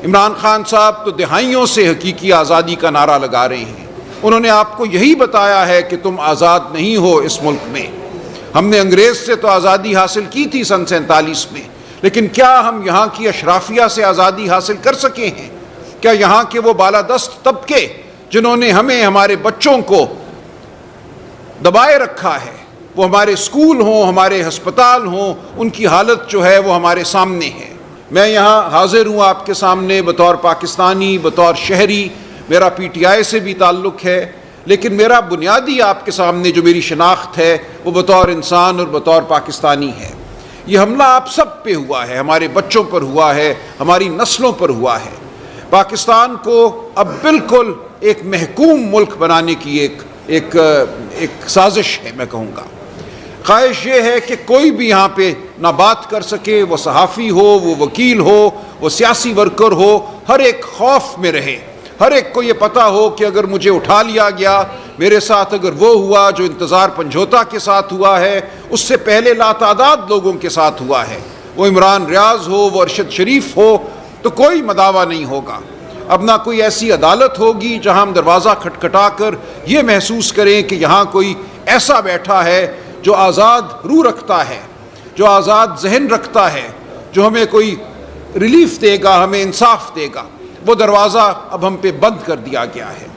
عمران خان صاحب تو دہائیوں سے حقیقی آزادی کا نعرہ لگا رہے ہیں. انہوں نے آپ کو یہی بتایا ہے کہ تم آزاد نہیں ہو اس ملک میں. ہم نے انگریز سے تو آزادی حاصل کی تھی سن 47 میں، لیکن کیا ہم یہاں کی اشرافیہ سے آزادی حاصل کر سکے ہیں؟ کیا یہاں کے وہ بالادست طبقے جنہوں نے ہمیں، ہمارے بچوں کو دبائے رکھا ہے، وہ ہمارے اسکول ہوں، ہمارے ہسپتال ہوں، ان کی حالت جو ہے وہ ہمارے سامنے ہے. میں یہاں حاضر ہوں آپ کے سامنے بطور پاکستانی، بطور شہری. میرا پی ٹی آئی سے بھی تعلق ہے، لیکن میرا بنیادی آپ کے سامنے جو میری شناخت ہے وہ بطور انسان اور بطور پاکستانی ہے. یہ حملہ آپ سب پہ ہوا ہے، ہمارے بچوں پر ہوا ہے، ہماری نسلوں پر ہوا ہے. پاکستان کو اب بالکل ایک محکوم ملک بنانے کی ایک سازش ہے. میں کہوں گا خواہش یہ ہے کہ کوئی بھی یہاں پہ نہ بات کر سکے، وہ صحافی ہو، وہ وکیل ہو، وہ سیاسی ورکر ہو، ہر ایک خوف میں رہے. ہر ایک کو یہ پتہ ہو کہ اگر مجھے اٹھا لیا گیا، میرے ساتھ اگر وہ ہوا جو انتظار پنجھوتا کے ساتھ ہوا ہے، اس سے پہلے لاتعداد لوگوں کے ساتھ ہوا ہے، وہ عمران ریاض ہو، وہ ارشد شریف ہو، تو کوئی مداوع نہیں ہوگا. اب نہ کوئی ایسی عدالت ہوگی جہاں ہم دروازہ کھٹکھٹا کر یہ محسوس کریں کہ یہاں کوئی ایسا بیٹھا ہے جو آزاد روح رکھتا ہے، جو آزاد ذہن رکھتا ہے، جو ہمیں کوئی ریلیف دے گا، ہمیں انصاف دے گا. وہ دروازہ اب ہم پہ بند کر دیا گیا ہے.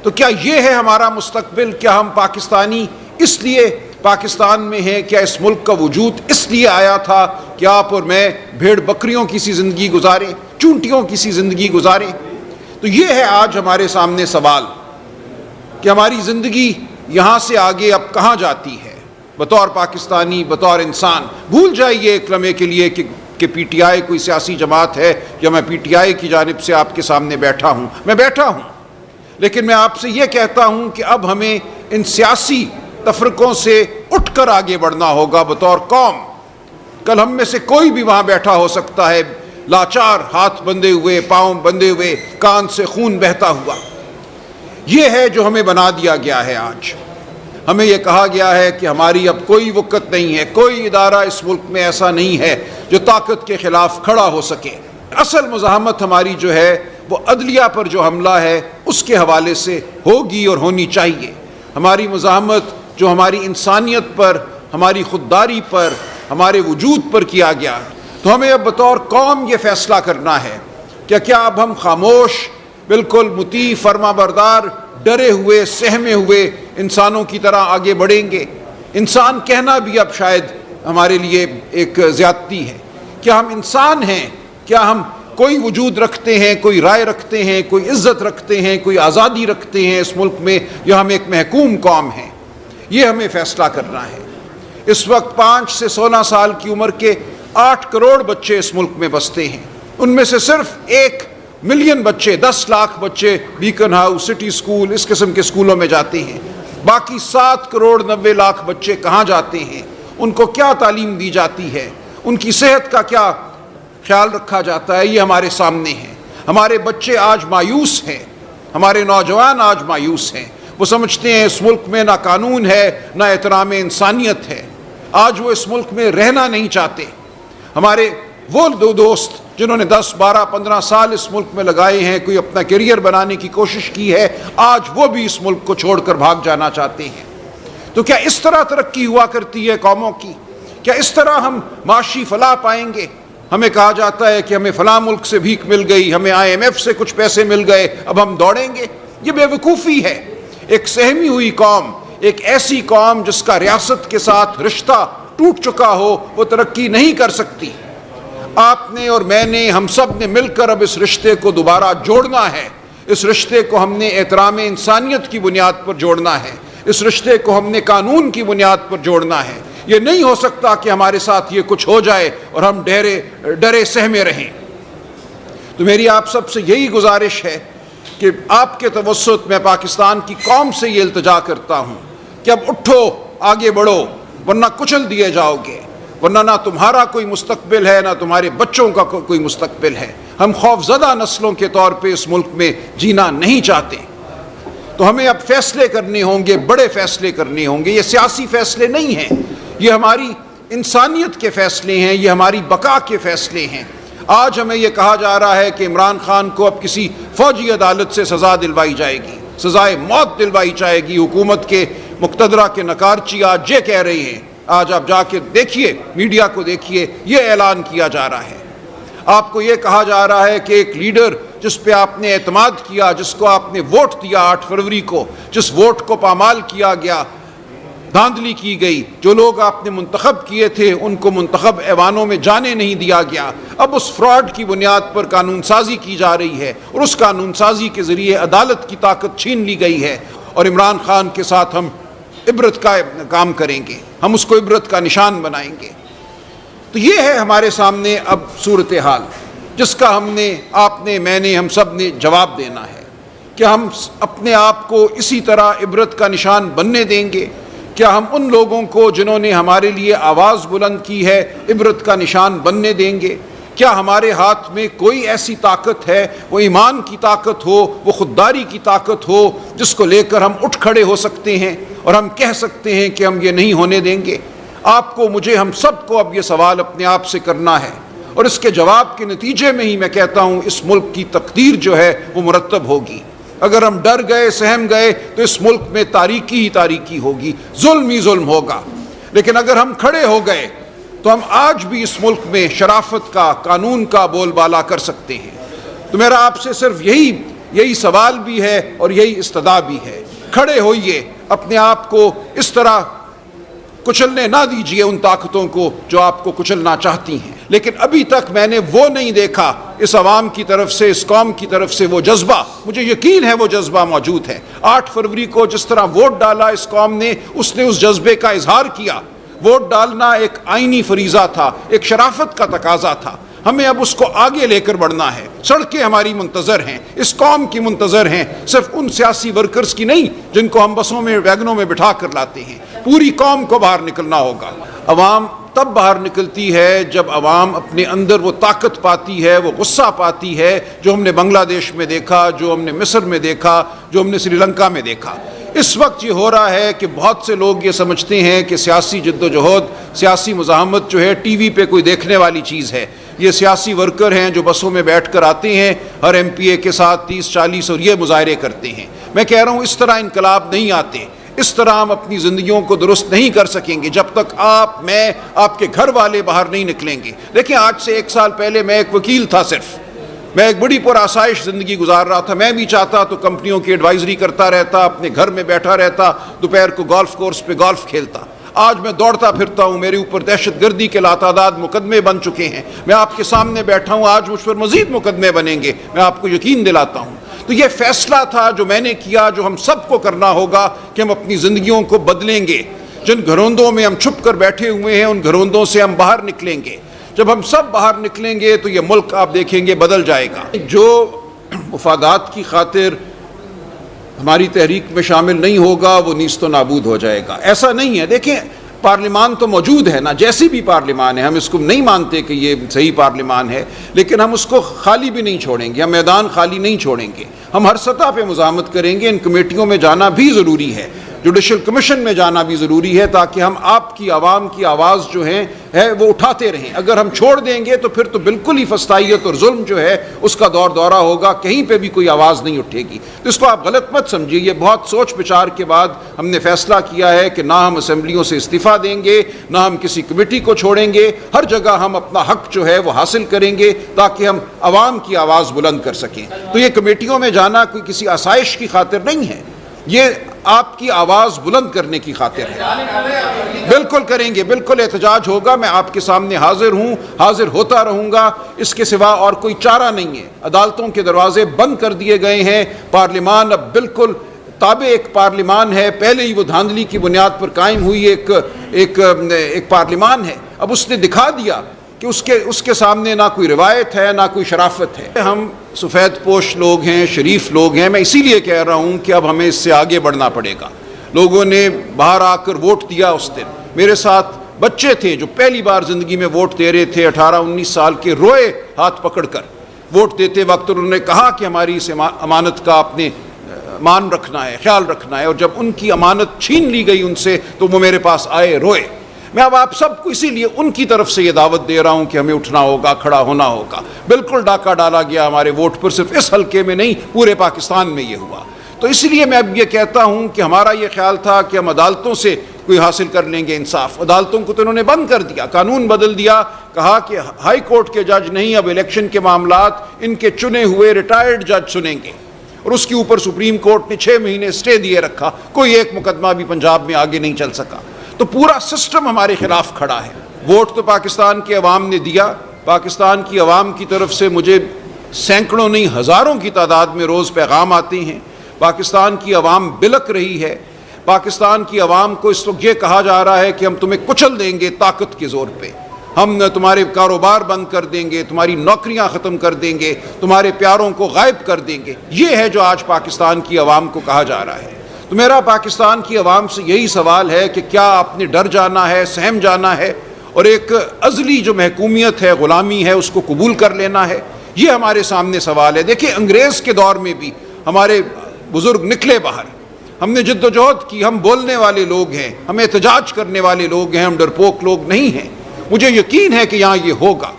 تو کیا یہ ہے ہمارا مستقبل؟ کیا ہم پاکستانی اس لیے پاکستان میں ہیں؟ کیا اس ملک کا وجود اس لیے آیا تھا کہ آپ اور میں بھیڑ بکریوں کی سی زندگی گزاریں، چونٹیوں کی سی زندگی گزاریں؟ تو یہ ہے آج ہمارے سامنے سوال کہ ہماری زندگی یہاں سے آگے اب کہاں جاتی ہے بطور پاکستانی، بطور انسان. بھول جائیے ایک لمحے کے لیے کہ پی ٹی آئی کوئی سیاسی جماعت ہے یا میں پی ٹی آئی کی جانب سے آپ کے سامنے بیٹھا ہوں. میں بیٹھا ہوں، لیکن میں آپ سے یہ کہتا ہوں کہ اب ہمیں ان سیاسی تفرقوں سے اٹھ کر آگے بڑھنا ہوگا بطور قوم. کل ہم میں سے کوئی بھی وہاں بیٹھا ہو سکتا ہے لاچار، ہاتھ بندھے ہوئے، پاؤں بندھے ہوئے، کان سے خون بہتا ہوا. یہ ہے جو ہمیں بنا دیا گیا ہے. آج ہمیں یہ کہا گیا ہے کہ ہماری اب کوئی وقت نہیں ہے، کوئی ادارہ اس ملک میں ایسا نہیں ہے جو طاقت کے خلاف کھڑا ہو سکے. اصل مزاحمت ہماری جو ہے وہ عدلیہ پر جو حملہ ہے اس کے حوالے سے ہوگی اور ہونی چاہیے. ہماری مزاحمت جو ہماری انسانیت پر، ہماری خودداری پر، ہمارے وجود پر کیا گیا، تو ہمیں اب بطور قوم یہ فیصلہ کرنا ہے کہ کیا اب ہم خاموش، بالکل مطیع، فرما بردار، ڈرے ہوئے، سہمے ہوئے انسانوں کی طرح آگے بڑھیں گے؟ انسان کہنا بھی اب شاید ہمارے لیے ایک زیادتی ہے. کیا ہم انسان ہیں؟ کیا ہم کوئی وجود رکھتے ہیں، کوئی رائے رکھتے ہیں، کوئی عزت رکھتے ہیں، کوئی آزادی رکھتے ہیں اس ملک میں، یا ہم ایک محکوم قوم ہیں؟ یہ ہمیں فیصلہ کرنا ہے. اس وقت 5 سے 16 سال کی عمر کے 8 کروڑ بچے اس ملک میں بستے ہیں. ان میں سے صرف 1 ملین بچے، 10 لاکھ بچے بیکن ہاؤس، سٹی سکول، اس قسم کے سکولوں میں جاتے ہیں. باقی 7 کروڑ 90 لاکھ بچے کہاں جاتے ہیں؟ ان کو کیا تعلیم دی جاتی ہے؟ ان کی صحت کا کیا خیال رکھا جاتا ہے؟ یہ ہمارے سامنے ہے. ہمارے بچے آج مایوس ہیں، ہمارے نوجوان آج مایوس ہیں. وہ سمجھتے ہیں اس ملک میں نہ قانون ہے، نہ احترام انسانیت ہے. آج وہ اس ملک میں رہنا نہیں چاہتے. ہمارے وہ دو دوست جنہوں نے 10، 12، 15 سال اس ملک میں لگائے ہیں، کوئی اپنا کیریئر بنانے کی کوشش کی ہے، آج وہ بھی اس ملک کو چھوڑ کر بھاگ جانا چاہتے ہیں. تو کیا اس طرح ترقی ہوا کرتی ہے قوموں کی؟ کیا اس طرح ہم معاشی فلاح پائیں گے؟ ہمیں کہا جاتا ہے کہ ہمیں فلاں ملک سے بھیک مل گئی، ہمیں IMF سے کچھ پیسے مل گئے، اب ہم دوڑیں گے. یہ بے وقوفی ہے. ایک سہمی ہوئی قوم، ایک ایسی قوم جس کا ریاست کے ساتھ رشتہ ٹوٹ چکا ہو، وہ ترقی نہیں کر سکتی. آپ نے اور میں نے، ہم سب نے مل کر اب اس رشتے کو دوبارہ جوڑنا ہے. اس رشتے کو ہم نے احترام انسانیت کی بنیاد پر جوڑنا ہے. اس رشتے کو ہم نے قانون کی بنیاد پر جوڑنا ہے. یہ نہیں ہو سکتا کہ ہمارے ساتھ یہ کچھ ہو جائے اور ہم ڈرے سہمے رہیں. تو میری آپ سب سے یہی گزارش ہے کہ آپ کے توسط میں پاکستان کی قوم سے یہ التجا کرتا ہوں کہ اب اٹھو، آگے بڑھو، ورنہ کچل دیے جاؤ گے. ورنہ نہ تمہارا کوئی مستقبل ہے، نہ تمہارے بچوں کا کوئی مستقبل ہے. ہم خوفزدہ نسلوں کے طور پہ اس ملک میں جینا نہیں چاہتے. تو ہمیں اب فیصلے کرنے ہوں گے، بڑے فیصلے کرنے ہوں گے. یہ سیاسی فیصلے نہیں ہیں، یہ ہماری انسانیت کے فیصلے ہیں، یہ ہماری بقا کے فیصلے ہیں. آج ہمیں یہ کہا جا رہا ہے کہ عمران خان کو اب کسی فوجی عدالت سے سزا دلوائی جائے گی، سزائے موت دلوائی جائے گی۔ حکومت کے مقتدرہ کے نکارچی آج یہ کہہ رہے ہیں، آج آپ جا کے دیکھیے، میڈیا کو دیکھیے، یہ اعلان کیا جا رہا ہے۔ آپ کو یہ کہا جا رہا ہے کہ ایک لیڈر جس پہ آپ نے اعتماد کیا، جس کو آپ نے ووٹ دیا 8 فروری کو، جس ووٹ کو پامال کیا گیا، دھاندلی کی گئی، جو لوگ آپ نے منتخب کیے تھے ان کو منتخب ایوانوں میں جانے نہیں دیا گیا، اب اس فراڈ کی بنیاد پر قانون سازی کی جا رہی ہے اور اس قانون سازی کے ذریعے عدالت کی طاقت چھین لی گئی ہے، اور عمران خان کے ساتھ ہم عبرت کا کام کریں گے، ہم اس کو عبرت کا نشان بنائیں گے۔ تو یہ ہے ہمارے سامنے اب صورتحال جس کا ہم نے، آپ نے، میں نے، ہم سب نے جواب دینا ہے کہ ہم اپنے آپ کو اسی طرح عبرت کا نشان بننے دیں گے؟ کیا ہم ان لوگوں کو جنہوں نے ہمارے لیے آواز بلند کی ہے عبرت کا نشان بننے دیں گے؟ کیا ہمارے ہاتھ میں کوئی ایسی طاقت ہے، وہ ایمان کی طاقت ہو، وہ خودداری کی طاقت ہو، جس کو لے کر ہم اٹھ کھڑے ہو سکتے ہیں اور ہم کہہ سکتے ہیں کہ ہم یہ نہیں ہونے دیں گے؟ آپ کو، مجھے، ہم سب کو اب یہ سوال اپنے آپ سے کرنا ہے، اور اس کے جواب کے نتیجے میں ہی میں کہتا ہوں اس ملک کی تقدیر جو ہے وہ مرتب ہوگی۔ اگر ہم ڈر گئے، سہم گئے تو اس ملک میں تاریکی ہی تاریکی ہوگی، ظلم ہی ظلم ہوگا۔ لیکن اگر ہم کھڑے ہو گئے تو ہم آج بھی اس ملک میں شرافت کا، قانون کا بول بالا کر سکتے ہیں۔ تو میرا آپ سے صرف یہی سوال بھی ہے اور یہی استدعا بھی ہے، کھڑے ہوئیے، اپنے آپ کو اس طرح کچلنے نہ دیجیے ان طاقتوں کو جو آپ کو کچلنا چاہتی ہیں۔ لیکن ابھی تک میں نے وہ نہیں دیکھا اس عوام کی طرف سے، اس قوم کی طرف سے وہ جذبہ، مجھے یقین ہے وہ جذبہ موجود ہے۔ 8 فروری کو جس طرح ووٹ ڈالا اس قوم نے، اس نے اس جذبے کا اظہار کیا۔ ووٹ ڈالنا ایک آئینی فریضہ تھا، ایک شرافت کا تقاضا تھا۔ ہمیں اب اس کو آگے لے کر بڑھنا ہے۔ سڑکیں ہماری منتظر ہیں، اس قوم کی منتظر ہیں، صرف ان سیاسی ورکرز کی نہیں جن کو ہم بسوں میں، ویگنوں میں بٹھا کر لاتے ہیں۔ پوری قوم کو باہر نکلنا ہوگا۔ عوام تب باہر نکلتی ہے جب عوام اپنے اندر وہ طاقت پاتی ہے، وہ غصہ پاتی ہے، جو ہم نے بنگلہ دیش میں دیکھا، جو ہم نے مصر میں دیکھا، جو ہم نے سری لنکا میں دیکھا۔ اس وقت یہ ہو رہا ہے کہ بہت سے لوگ یہ سمجھتے ہیں کہ سیاسی جد و جہد، سیاسی مزاحمت جو ہے ٹی وی پہ کوئی دیکھنے والی چیز ہے۔ یہ سیاسی ورکر ہیں جو بسوں میں بیٹھ کر آتے ہیں، ہر ایم پی اے کے ساتھ 30-40 اور یہ مظاہرے کرتے ہیں۔ میں کہہ رہا ہوں اس طرح انقلاب نہیں آتے، اس طرح ہم اپنی زندگیوں کو درست نہیں کر سکیں گے جب تک آپ، میں، آپ کے گھر والے باہر نہیں نکلیں گے۔ دیکھیں، آج سے 1 سال پہلے میں ایک وکیل تھا، صرف میں ایک بڑی پرآسائش زندگی گزار رہا تھا۔ میں بھی چاہتا تو کمپنیوں کی ایڈوائزری کرتا رہتا، اپنے گھر میں بیٹھا رہتا، دوپہر کو گولف کورس پہ گولف کھیلتا۔ آج میں دوڑتا پھرتا ہوں، میرے اوپر دہشت گردی کے لاتعداد مقدمے بن چکے ہیں۔ میں آپ کے سامنے بیٹھا ہوں، آج مجھ پر مزید مقدمے بنیں گے، میں آپ کو یقین دلاتا ہوں۔ تو یہ فیصلہ تھا جو میں نے کیا، جو ہم سب کو کرنا ہوگا کہ ہم اپنی زندگیوں کو بدلیں گے۔ جن گھروندوں میں ہم چھپ کر بیٹھے ہوئے ہیں، ان گھروندوں سے ہم باہر نکلیں گے۔ جب ہم سب باہر نکلیں گے تو یہ ملک آپ دیکھیں گے بدل جائے گا۔ جو مفادات کی خاطر ہماری تحریک میں شامل نہیں ہوگا وہ نیست و نابود ہو جائے گا۔ ایسا نہیں ہے، دیکھیں پارلیمان تو موجود ہے نا، جیسی بھی پارلیمان ہے، ہم اس کو نہیں مانتے کہ یہ صحیح پارلیمان ہے، لیکن ہم اس کو خالی بھی نہیں چھوڑیں گے، ہم میدان خالی نہیں چھوڑیں گے۔ ہم ہر سطح پہ مزاحمت کریں گے، ان کمیٹیوں میں جانا بھی ضروری ہے، جوڈیشل کمیشن میں جانا بھی ضروری ہے، تاکہ ہم آپ کی، عوام کی آواز جو ہے وہ اٹھاتے رہیں۔ اگر ہم چھوڑ دیں گے تو پھر تو بالکل ہی فسطائیت اور ظلم جو ہے اس کا دور دورہ ہوگا، کہیں پہ بھی کوئی آواز نہیں اٹھے گی۔ تو اس کو آپ غلط مت سمجھیے، یہ بہت سوچ بچار کے بعد ہم نے فیصلہ کیا ہے کہ نہ ہم اسمبلیوں سے استعفیٰ دیں گے، نہ ہم کسی کمیٹی کو چھوڑیں گے، ہر جگہ ہم اپنا حق جو ہے وہ حاصل کریں گے تاکہ ہم عوام کی آواز بلند کر سکیں۔ تو یہ کمیٹیوں میں جانا کوئی کسی آسائش کی خاطر نہیں ہے، یہ آپ کی آواز بلند کرنے کی خاطر ہے۔ بالکل کریں گے، بالکل احتجاج ہوگا، میں آپ کے سامنے حاضر ہوں، حاضر ہوتا رہوں گا، اس کے سوا اور کوئی چارہ نہیں ہے۔ عدالتوں کے دروازے بند کر دیے گئے ہیں، پارلیمان اب بالکل تابع ایک پارلیمان ہے، پہلے ہی وہ دھاندلی کی بنیاد پر قائم ہوئی ایک پارلیمان ہے، اب اس نے دکھا دیا کہ اس کے سامنے نہ کوئی روایت ہے، نہ کوئی شرافت ہے۔ ہم سفید پوش لوگ ہیں، شریف لوگ ہیں، میں اسی لیے کہہ رہا ہوں کہ اب ہمیں اس سے آگے بڑھنا پڑے گا۔ لوگوں نے باہر آ کر ووٹ دیا اس دن، میرے ساتھ بچے تھے جو پہلی بار زندگی میں ووٹ دے رہے تھے، 18-19 سال کے، روئے ہاتھ پکڑ کر ووٹ دیتے وقت، انہوں نے کہا کہ ہماری اس امانت کا آپ نے مان رکھنا ہے، خیال رکھنا ہے، اور جب ان کی امانت چھین لی گئی ان سے تو وہ میرے پاس آئے، روئے۔ میں اب آپ سب کو اسی لیے ان کی طرف سے یہ دعوت دے رہا ہوں کہ ہمیں اٹھنا ہوگا، کھڑا ہونا ہوگا۔ بالکل ڈاکہ ڈالا گیا ہمارے ووٹ پر، صرف اس حلقے میں نہیں پورے پاکستان میں یہ ہوا۔ تو اس لیے میں اب یہ کہتا ہوں کہ ہمارا یہ خیال تھا کہ ہم عدالتوں سے کوئی حاصل کر لیں گے انصاف، عدالتوں کو تو انہوں نے بند کر دیا، قانون بدل دیا، کہا کہ ہائی کورٹ کے جج نہیں، اب الیکشن کے معاملات ان کے چنے ہوئے ریٹائرڈ جج سنیں گے، اور اس کے اوپر سپریم کورٹ نے 6 مہینے اسٹے دیے رکھا، کوئی ایک مقدمہ بھی پنجاب میں آگے نہیں چل سکا۔ تو پورا سسٹم ہمارے خلاف کھڑا ہے۔ ووٹ تو پاکستان کے عوام نے دیا، پاکستان کی عوام کی طرف سے مجھے سینکڑوں نہیں ہزاروں کی تعداد میں روز پیغام آتے ہیں، پاکستان کی عوام بلک رہی ہے، پاکستان کی عوام کو اس وقت یہ کہا جا رہا ہے کہ ہم تمہیں کچل دیں گے طاقت کے زور پہ، ہم تمہارے کاروبار بند کر دیں گے، تمہاری نوکریاں ختم کر دیں گے، تمہارے پیاروں کو غائب کر دیں گے۔ یہ ہے جو آج پاکستان کی عوام کو کہا جا رہا ہے۔ تو میرا پاکستان کی عوام سے یہی سوال ہے کہ کیا آپ نے ڈر جانا ہے، سہم جانا ہے، اور ایک ازلی جو محکومیت ہے، غلامی ہے، اس کو قبول کر لینا ہے؟ یہ ہمارے سامنے سوال ہے۔ دیکھیں انگریز کے دور میں بھی ہمارے بزرگ نکلے باہر، ہم نے جد و جہد کی، ہم بولنے والے لوگ ہیں، ہم احتجاج کرنے والے لوگ ہیں، ہم ڈرپوک لوگ نہیں ہیں۔ مجھے یقین ہے کہ یہاں یہ ہوگا،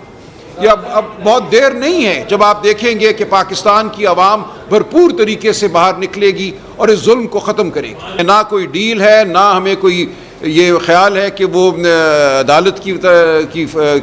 یہ اب بہت دیر نہیں ہے جب آپ دیکھیں گے کہ پاکستان کی عوام بھرپور طریقے سے باہر نکلے گی اور اس ظلم کو ختم کرے گی۔ نہ کوئی ڈیل ہے، نہ ہمیں کوئی یہ خیال ہے کہ وہ عدالت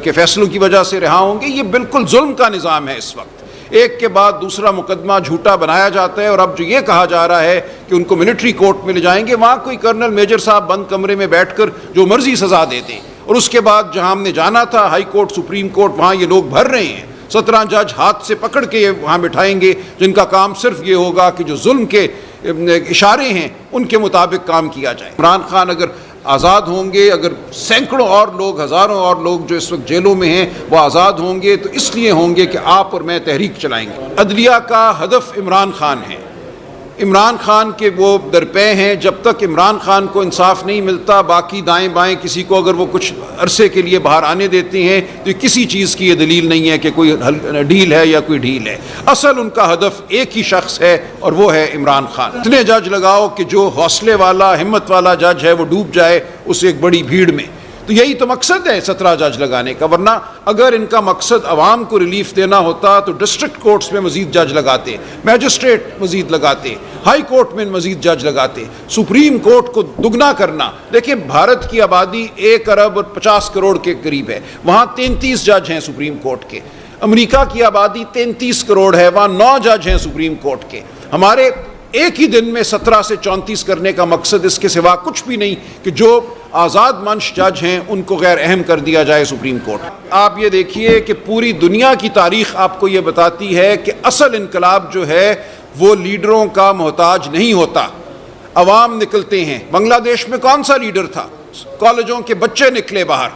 کے فیصلوں کی وجہ سے رہا ہوں گے۔ یہ بالکل ظلم کا نظام ہے۔ اس وقت ایک کے بعد دوسرا مقدمہ جھوٹا بنایا جاتا ہے، اور اب جو یہ کہا جا رہا ہے کہ ان کو ملٹری کورٹ میں لے جائیں گے، وہاں کوئی کرنل میجر صاحب بند کمرے میں بیٹھ کر جو مرضی سزا دے دیں، اور اس کے بعد جہاں ہم نے جانا تھا ہائی کورٹ، سپریم کورٹ، وہاں یہ لوگ بھر رہے ہیں، 17 جج ہاتھ سے پکڑ کے یہ وہاں بٹھائیں گے، جن کا کام صرف یہ ہوگا کہ جو ظلم کے اشارے ہیں ان کے مطابق کام کیا جائے۔ عمران خان اگر آزاد ہوں گے، اگر سینکڑوں اور لوگ، ہزاروں اور لوگ جو اس وقت جیلوں میں ہیں وہ آزاد ہوں گے، تو اس لیے ہوں گے کہ آپ اور میں تحریک چلائیں گے۔ عدلیہ کا ہدف عمران خان ہے، عمران خان کے وہ درپے ہیں۔ جب تک عمران خان کو انصاف نہیں ملتا، باقی دائیں بائیں کسی کو اگر وہ کچھ عرصے کے لیے باہر آنے دیتے ہیں تو کسی چیز کی یہ دلیل نہیں ہے کہ کوئی ڈیل ہے یا کوئی ڈھیل ہے۔ اصل ان کا ہدف ایک ہی شخص ہے، اور وہ ہے عمران خان۔ اتنے جج لگاؤ کہ جو حوصلے والا، ہمت والا جج ہے وہ ڈوب جائے اس ایک بڑی بھیڑ میں۔ تو یہی تو مقصد ہے 17 جج لگانے کا، ورنہ اگر ان کا مقصد عوام کو ریلیف دینا ہوتا تو ڈسٹرکٹ کورٹس میں مزید جج لگاتے، میجسٹریٹ مزید لگاتے، ہائی کورٹ میں مزید جج لگاتے، سپریم کورٹ کو دگنا کرنا۔ دیکھیں بھارت کی آبادی 1 ارب اور 50 کروڑ کے قریب ہے، وہاں 33 جج ہیں سپریم کورٹ کے۔ امریکہ کی آبادی 33 کروڑ ہے، وہاں 9 جج ہیں سپریم کورٹ کے۔ ہمارے ایک ہی دن میں 17 سے 34 کرنے کا مقصد اس کے سوا کچھ بھی نہیں کہ جو آزاد منش جج ہیں ان کو غیر اہم کر دیا جائے سپریم کورٹ۔ آپ یہ دیکھیے کہ پوری دنیا کی تاریخ آپ کو یہ بتاتی ہے کہ اصل انقلاب جو ہے وہ لیڈروں کا محتاج نہیں ہوتا، عوام نکلتے ہیں۔ بنگلہ دیش میں کون سا لیڈر تھا؟ کالجوں کے بچے نکلے باہر،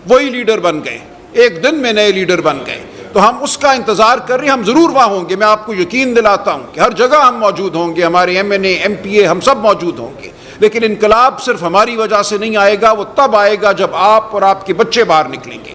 وہی لیڈر بن گئے، ایک دن میں نئے لیڈر بن گئے۔ تو ہم اس کا انتظار کر رہے ہیں، ہم ضرور وہاں ہوں گے۔ میں آپ کو یقین دلاتا ہوں کہ ہر جگہ ہم موجود ہوں گے، ہمارے MNA MPA ہم سب موجود ہوں گے، لیکن انقلاب صرف ہماری وجہ سے نہیں آئے گا، وہ تب آئے گا جب آپ اور آپ کے بچے باہر نکلیں گے۔